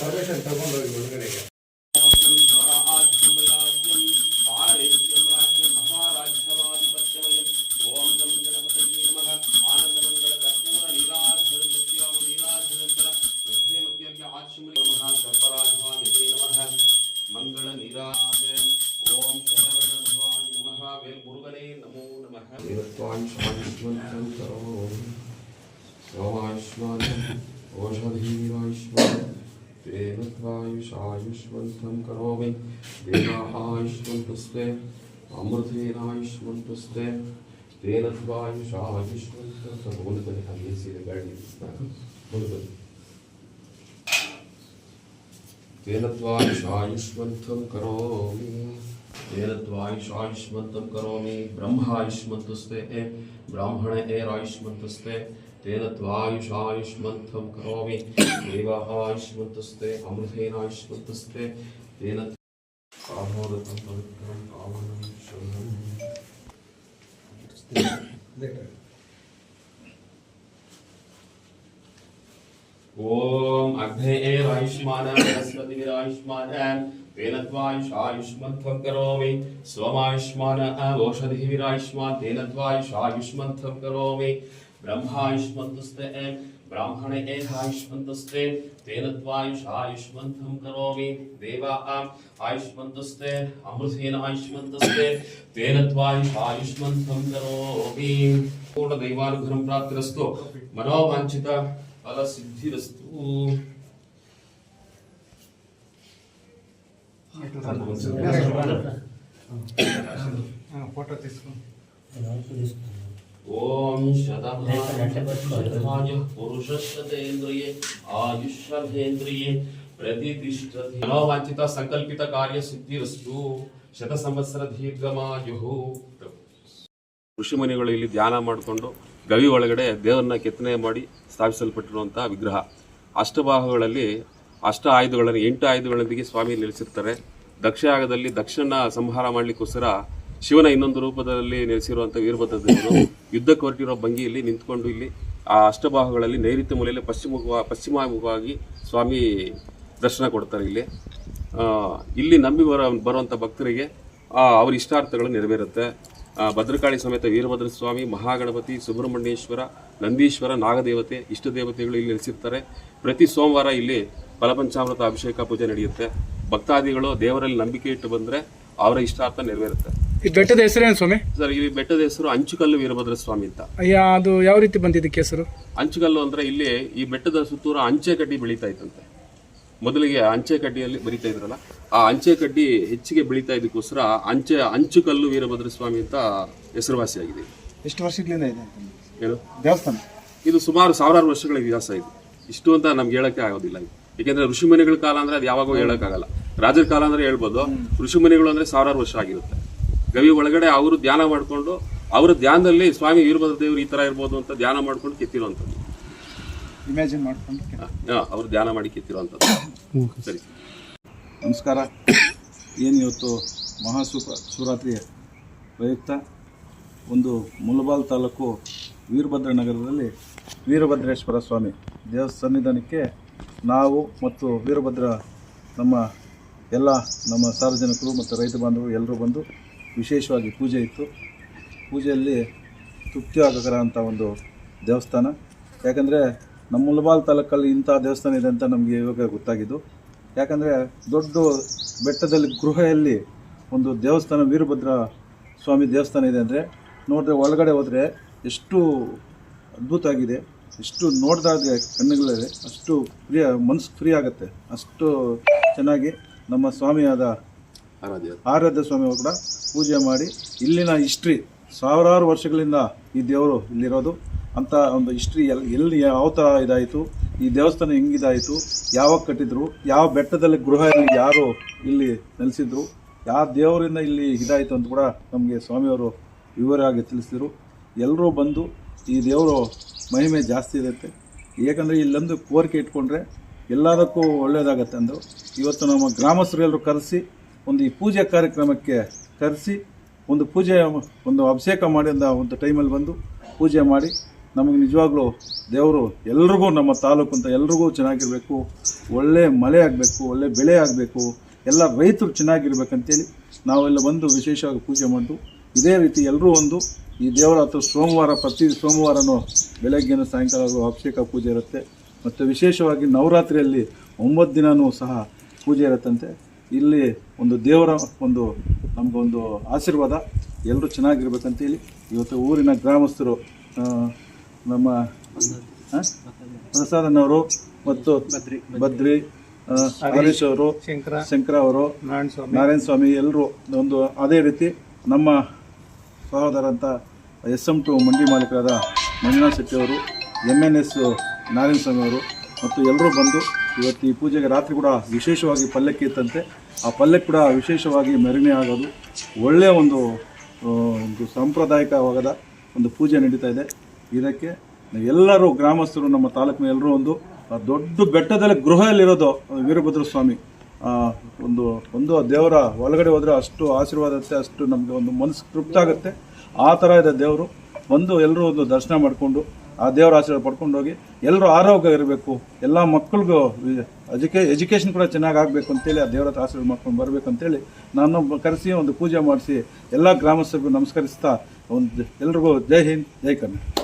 Permission ತಗೊಂಡೋಗಿ ಒಳಗಡೆಗೆ. ಮಂಗಳ ನೀರಾಜ ಓಂ ಶರವಣ ಭಗವಾನ್ ನಮಃ ವೇಲ್ ಮುರುಗನೇ ನಮೋ ನಮಃ. ದೇವತ್ವಾಯುಷ್ಮಾನ್ ಸೋಮಾಯುಷ್ಮಾನ್ ಓಷಧೀರಾಯುಷ್ಮಾನ್ ತೇನ ತ್ವಾಯುಷಾಯುಷ್ಮಂತಂ ಕರೋಮಿ ದೇವಾಯುಷ್ಮಂತಸ್ತೆ ಅಮೃತೇನಾಯುಷ್ಮಂತಸ್ತೆ ತೇನ ತ್ವಾಯುಷಾಯುಷ್ಮಂತಂ. ಮೂಲದಲ್ಲಿ ಹಾಗೆ ಸೀರೆ ಗಾಡಿ ಮೂಲದಲ್ಲಿ तेन त्वायुषायुष्मन्तं करोमि तेन त्वायुषायुष्मन्तं करोमि ब्रह्मायुष्मन्तस्ते ब्राह्मण एरायुष्मन्तस्ते तेन त्वायुषायुष्मन्तं करोमि देवायुष्मन्तस्ते अमृतेनायुष्मन्तस्ते तेन कामोदकं पवित्रं पावनं शुभम्. ओम अग्नेरायुष्मान बृहस्पतिरायुष्मान तेन त्वायुषायुष्मन्तं करोमि सोमायुष्मान ओषधिरायुष्मान तेन त्वायुषायुष्मन्तं करोमि ब्रह्मायुष्मन्तस्ते ब्राह्मण एहायुष्मन्तस्ते तेन त्वायुषायुष्मन्तं करोमि देवा आयुष्मन्तस्ते अमृतेनायुष्मन्तस्ते तेन त्वायुषायुष्मन्तं करोमि. पूर्ण दैवानुग्रहं प्राप्तिरस्तु मनोवाञ्छित फल सिद्धिरस्तु. ओम शतभाय पुरुषशतेन्द्रिये आयुष्येन्द्रिये प्रतिष्ठति. मनोवांछित संकल्पित कार्य सिद्धिरस्तु. ಶತ ಸಂವತ್ಸರ ದೀರ್ಘಮಾಯುಹು. ಋಷಿಮುನಿಗಳು ಇಲ್ಲಿ ಧ್ಯಾನ ಮಾಡಿಕೊಂಡು ಗವಿ ಒಳಗಡೆ ದೇವರನ್ನ ಕೆತ್ತನೆ ಮಾಡಿ ಸ್ಥಾಪಿಸಲ್ಪಟ್ಟಿರುವಂತಹ ವಿಗ್ರಹ. ಅಷ್ಟಭಾಗಗಳಲ್ಲಿ ಅಷ್ಟ ಆಯುಧಗಳನ್ನು 8 ಆಯುಧಗಳೊಂದಿಗೆ ಸ್ವಾಮಿ ನೆಲೆಸಿರ್ತಾರೆ. ದಕ್ಷಯಾಗದಲ್ಲಿ ದಕ್ಷನ ಸಂಹಾರ ಮಾಡಲಿಕ್ಕೋಸ್ಕರ ಶಿವನ ಇನ್ನೊಂದು ರೂಪದಲ್ಲಿ ನೆಲೆಸಿರುವಂತಹ ವೀರಭದ್ರ ದೇವರು ಯುದ್ಧಕ್ಕೆ ಹೊರಟಿರೋ ಭಂಗಿಯಲ್ಲಿ ನಿಂತ್ಕೊಂಡು ಇಲ್ಲಿ ಆ ಅಷ್ಟಭಾಗಗಳಲ್ಲಿ ನೈಋತ್ಯ ಮೂಲೆಯಲ್ಲಿ ಪಶ್ಚಿಮಾಮುಖವಾಗಿ ಸ್ವಾಮಿ ದರ್ಶನ ಕೊಡ್ತಾರೆ. ಇಲ್ಲಿ ನಂಬಿ ಬರುವಂಥ ಭಕ್ತರಿಗೆ ಅವರ ಇಷ್ಟಾರ್ಥಗಳು ನೆರವೇರುತ್ತೆ. ಭದ್ರಕಾಳಿ ಸಮೇತ ವೀರಭದ್ರ ಸ್ವಾಮಿ, ಮಹಾಗಣಪತಿ, ಸುಬ್ರಹ್ಮಣ್ಯೇಶ್ವರ, ನಂದೀಶ್ವರ, ನಾಗದೇವತೆ, ಇಷ್ಟ ದೇವತೆಗಳು ಇಲ್ಲಿ ನೆಲೆಸಿರ್ತಾರೆ. ಪ್ರತಿ ಸೋಮವಾರ ಇಲ್ಲಿ ಫಲಪಂಚಾಮೃತ ಅಭಿಷೇಕ ಪೂಜೆ ನಡೆಯುತ್ತೆ. ಭಕ್ತಾದಿಗಳು ದೇವರಲ್ಲಿ ನಂಬಿಕೆ ಇಟ್ಟು ಬಂದರೆ ಅವರ ಇಷ್ಟಾರ್ಥ ನೆರವೇರುತ್ತೆ. ಈ ಬೆಟ್ಟದ ಹೆಸರೇನು ಸ್ವಾಮಿ? ಸರ್, ಈ ಬೆಟ್ಟದ ಹೆಸರು ಅಂಚುಕಲ್ಲು ವೀರಭದ್ರ ಸ್ವಾಮಿ ಅಂತ. ಅದು ಯಾವ ರೀತಿ ಬಂದಿದ್ದಕ್ಕೆ ಹೆಸರು? ಅಂಚುಕಲ್ಲು ಅಂದ್ರೆ ಇಲ್ಲಿ ಈ ಬೆಟ್ಟದ ಸುತ್ತೂರ ಅಂಚೆ ಕಡ್ಡಿ ಬೆಳೀತಾ ಇತ್ತಂತೆ. ಮೊದಲಿಗೆ ಅಂಚೆ ಕಡ್ಡಿಯಲ್ಲಿ ಬರಿತಾ ಇದ್ರಲ್ಲ, ಆ ಅಂಚೆ ಕಡ್ಡಿ ಹೆಚ್ಚಿಗೆ ಬೆಳೀತಾ ಇದಕ್ಕೋಸ್ಕರ ಅಂಚುಕಲ್ಲು ವೀರಭದ್ರ ಸ್ವಾಮಿ ಅಂತ ಹೆಸರುವಾಸಿಯಾಗಿದೆ. ಎಷ್ಟು ವರ್ಷಗಳಿಂದ ಇದೆ ಏನು ದೇವಸ್ಥಾನ? ಇದು ಸುಮಾರು 1000 ವರ್ಷಗಳ ಇತಿಹಾಸ ಇದೆ. ಇಷ್ಟು ಅಂತ ನಮ್ಗೆ ಹೇಳಕ್ಕೆ ಆಗೋದಿಲ್ಲ. ಯಾಕೆಂದ್ರೆ ಋಷಿಮುನಿಗಳ ಕಾಲ ಅಂದ್ರೆ ಅದು ಯಾವಾಗೋ ಹೇಳಕ್ಕಾಗಲ್ಲ. ರಾಜರ ಕಾಲ ಅಂದ್ರೆ ಹೇಳ್ಬೋದು. ಋಷಿಮುನಿಗಳು ಅಂದ್ರೆ 1000 ವರ್ಷ ಆಗಿರುತ್ತೆ. ಗವಿ ಒಳಗಡೆ ಅವರು ಧ್ಯಾನ ಮಾಡಿಕೊಂಡು ಅವರ ಧ್ಯಾನದಲ್ಲಿ ಸ್ವಾಮಿ ವೀರಭದ್ರ ದೇವರು ಈ ತರ ಇರ್ಬೋದು ಅಂತ ಧ್ಯಾನ ಮಾಡ್ಕೊಂಡು ಕೆತ್ತಿರುವಂಥದ್ದು. ಇಮ್ಯಾಜಿನ್ ಮಾಡ್ಕೊಂಡು ಅವರು ಧ್ಯಾನ ಮಾಡಿ ಕೆತ್ತಿರುವಂಥದ್ದು. ಸರಿ, ನಮಸ್ಕಾರ. ಏನು ಇವತ್ತು ಶಿವರಾತ್ರಿ ಪ್ರಯುಕ್ತ ಒಂದು ಮುಳಬಾಲ್ ತಾಲೂಕು ವೀರಭದ್ರ ನಗರದಲ್ಲಿ ವೀರಭದ್ರೇಶ್ವರ ಸ್ವಾಮಿ ಸನ್ನಿಧಾನಕ್ಕೆ ನಾವು ಮತ್ತು ವೀರಭದ್ರ ನಮ್ಮ ಸಾರ್ವಜನಿಕರು ಮತ್ತು ರೈತ ಬಾಂಧವರು ಎಲ್ಲರೂ ಬಂದು ವಿಶೇಷವಾಗಿ ಪೂಜೆ ಇತ್ತು. ಪೂಜೆಯಲ್ಲಿ ತೃಪ್ತಿಯಾಗಕರ ಅಂತ ಒಂದು ದೇವಸ್ಥಾನ. ಯಾಕಂದರೆ ನಮ್ಮ ಮುಳಬಾಲ್ ತಾಲೂಕಲ್ಲಿ ಇಂಥ ದೇವಸ್ಥಾನ ಇದೆ ಅಂತ ನಮಗೆ ಇವಾಗ ಗೊತ್ತಾಗಿದ್ದು. ಯಾಕಂದರೆ ದೊಡ್ಡ ಬೆಟ್ಟದಲ್ಲಿ ಗೃಹೆಯಲ್ಲಿ ಒಂದು ದೇವಸ್ಥಾನ, ವೀರಭದ್ರ ಸ್ವಾಮಿ ದೇವಸ್ಥಾನ ಇದೆ ಅಂದರೆ ನೋಡಿದ್ರೆ ಒಳಗಡೆ ಹೋದರೆ ಎಷ್ಟು ಅದ್ಭುತ ಆಗಿದೆ, ಎಷ್ಟು ನೋಡಿದಾಗೆ ಕಣ್ಣುಗಳಲ್ಲಿ ಅಷ್ಟು ಮನಸ್ಸು ಫ್ರೀ ಆಗುತ್ತೆ. ಅಷ್ಟು ಚೆನ್ನಾಗಿ ನಮ್ಮ ಸ್ವಾಮಿಯಾದ ಆರಾಧ್ಯ ಸ್ವಾಮಿ ಕೂಡ ಪೂಜೆ ಮಾಡಿ ಇಲ್ಲಿನ ಹಿಸ್ಟ್ರಿ 1000 ವರ್ಷಗಳಿಂದ ಈ ದೇವರು ಇಲ್ಲಿರೋದು ಅಂತ ಒಂದು ಹಿಸ್ಟ್ರಿ ಎಲ್ಲಿ ಯಾವ ಥರ ಇದಾಯಿತು, ಈ ದೇವಸ್ಥಾನ ಹೆಂಗಿದಾಯಿತು, ಯಾವಾಗ ಕಟ್ಟಿದ್ರು, ಯಾವ ಬೆಟ್ಟದಲ್ಲಿ ಗೃಹದಲ್ಲಿ ಯಾರು ಇಲ್ಲಿ ನೆಲೆಸಿದ್ರು, ಯಾವ ದೇವರಿಂದ ಇಲ್ಲಿ ಇದಾಯಿತು ಅಂತ ಕೂಡ ನಮಗೆ ಸ್ವಾಮಿಯವರು ವಿವರವಾಗಿ ತಿಳಿಸಿದರು. ಎಲ್ಲರೂ ಬಂದು ಈ ದೇವರು ಮಹಿಮೆ ಜಾಸ್ತಿ ಇರುತ್ತೆ. ಏಕೆಂದರೆ ಇಲ್ಲೊಂದು ಕೋರಿಕೆ ಇಟ್ಕೊಂಡ್ರೆ ಎಲ್ಲದಕ್ಕೂ ಒಳ್ಳೆಯದಾಗತ್ತೆ ಅಂದರು. ಇವತ್ತು ನಮ್ಮ ಗ್ರಾಮಸ್ಥರೆಲ್ಲರೂ ಕರೆಸಿ ಒಂದು ಈ ಪೂಜೆ ಕಾರ್ಯಕ್ರಮಕ್ಕೆ ಕರೆಸಿ ಒಂದು ಅಭಿಷೇಕ ಮಾಡಿ ಒಂದು ಟೈಮಲ್ಲಿ ಬಂದು ಪೂಜೆ ಮಾಡಿ ನಮಗೆ ನಿಜವಾಗ್ಲೂ ದೇವರು ಎಲ್ರಿಗೂ ನಮ್ಮ ತಾಲೂಕು ಅಂತ ಎಲ್ರಿಗೂ ಚೆನ್ನಾಗಿರಬೇಕು, ಒಳ್ಳೆ ಮಳೆ ಆಗಬೇಕು, ಒಳ್ಳೆ ಬೆಳೆ ಆಗಬೇಕು, ಎಲ್ಲ ರೈತರು ಚೆನ್ನಾಗಿರ್ಬೇಕಂತೇಳಿ ನಾವೆಲ್ಲ ಬಂದು ವಿಶೇಷವಾಗಿ ಪೂಜೆ ಮಾಡಿದ್ದು. ಇದೇ ರೀತಿ ಎಲ್ಲರೂ ಒಂದು ಈ ದೇವರ ಹತ್ರ ಸೋಮವಾರ ಪ್ರತಿ ಸೋಮವಾರನೂ ಬೆಳಗ್ಗೆನೂ ಸಾಯಂಕಾಲ ಅಭಿಷೇಕ ಪೂಜೆ ಇರುತ್ತೆ. ಮತ್ತು ವಿಶೇಷವಾಗಿ ನವರಾತ್ರಿಯಲ್ಲಿ 9 ದಿನವೂ ಸಹ ಪೂಜೆ ಇರುತ್ತಂತೆ. ಇಲ್ಲಿ ಒಂದು ದೇವರ ಒಂದು ನಮಗೊಂದು ಆಶೀರ್ವಾದ, ಎಲ್ಲರೂ ಚೆನ್ನಾಗಿರ್ಬೇಕಂತೇಳಿ ಇವತ್ತು ಊರಿನ ಗ್ರಾಮಸ್ಥರು ನಮ್ಮ ಪ್ರಸಾದನವರು ಮತ್ತು ಬದ್ರಿ ಹರೀಶ್ ಅವರು, ಶಂಕರ ಅವರು, ನಾರಾಯಣ ಸ್ವಾಮಿ ಎಲ್ಲರೂ ಒಂದು ಅದೇ ರೀತಿ ನಮ್ಮ ಸಹೋದರಂತ SM2 ಮಂಡಿ ಮಾಲೀಕರಾದ ಮಂಜುನಾಥ್ ಶೆಟ್ಟಿ ಅವರು, MNS ನಾರಾಯಣ ಸ್ವಾಮಿ ಅವರು ಮತ್ತು ಎಲ್ಲರೂ ಬಂದು ಇವತ್ತು ಈ ಪೂಜೆಗೆ ರಾತ್ರಿ ಕೂಡ ವಿಶೇಷವಾಗಿ ಪಲ್ಲಕ್ಕಿ ಇತ್ತಂತೆ. ಆ ಪಲ್ಲಕ್ಕಿ ಕೂಡ ವಿಶೇಷವಾಗಿ ಮೆರವಣಿಗೆ ಆಗೋದು ಒಳ್ಳೆಯ ಒಂದು ಸಾಂಪ್ರದಾಯಿಕವಾದ ಒಂದು ಪೂಜೆ ನಡೀತಾ ಇದೆ. ಇದಕ್ಕೆ ಎಲ್ಲರೂ ಗ್ರಾಮಸ್ಥರು ನಮ್ಮ ತಾಲೂಕಿನ ಎಲ್ಲರೂ ಒಂದು ದೊಡ್ಡ ಬೆಟ್ಟದಲ್ಲಿ ಗೃಹದಲ್ಲಿರೋದು ವೀರಭದ್ರ ಸ್ವಾಮಿ ಒಂದು ದೇವರ ಒಳಗಡೆ ಹೋದರೆ ಅಷ್ಟು ಆಶೀರ್ವಾದ ಇರುತ್ತೆ, ಅಷ್ಟು ನಮಗೆ ಒಂದು ಮನಸ್ಸು ತೃಪ್ತಿ ಆಗುತ್ತೆ. ಆ ಥರ ಇದೆ ದೇವರು. ಬಂದು ಎಲ್ಲರೂ ಒಂದು ದರ್ಶನ ಮಾಡಿಕೊಂಡು ಆ ದೇವರ ಆಶೀರ್ವಾದ ಪಡ್ಕೊಂಡು ಹೋಗಿ ಎಲ್ಲರೂ ಆರೋಗ್ಯ ಇರಬೇಕು, ಎಲ್ಲ ಮಕ್ಕಳಿಗೂ ಎಜುಕೇಷನ್ ಕೂಡ ಚೆನ್ನಾಗಿ ಆಗಬೇಕು ಅಂತೇಳಿ ಆ ದೇವರ ಆಶೀರ್ವಾದ ಮಾಡ್ಕೊಂಡು ಬರಬೇಕು ಅಂತೇಳಿ ನಾನು ಕರೆಸಿ ಒಂದು ಪೂಜೆ ಮಾಡಿಸಿ ಎಲ್ಲ ಗ್ರಾಮಸ್ಥರಿಗೂ ನಮಸ್ಕರಿಸ್ತಾ ಒಂದು ಎಲ್ರಿಗೂ ಜೈ ಹಿಂದ್, ಜೈ ಕರ್ನಾಟಕ.